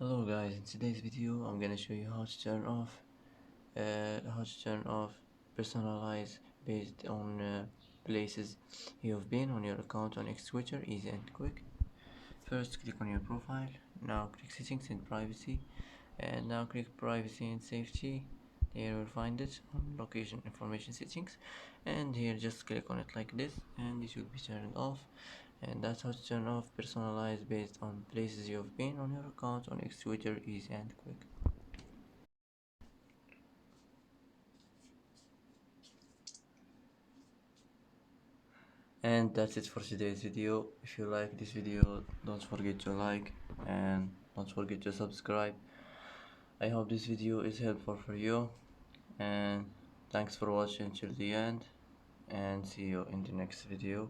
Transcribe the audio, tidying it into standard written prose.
Hello guys, in today's video I'm gonna show you how to turn off personalize based on places you've been on your account on X Twitter, easy and quick. First click on your profile, now click settings and privacy, and now click privacy and safety. Here you'll find it on location information settings, and here just click on it like this and this will be turned off. And that's how to turn off personalize based on places you've been on your account on X Twitter, easy and quick. And that's it for today's video. If you like this video, don't forget to like and don't forget to subscribe. I hope this video is helpful for you, and thanks for watching till the end, and see you in the next video.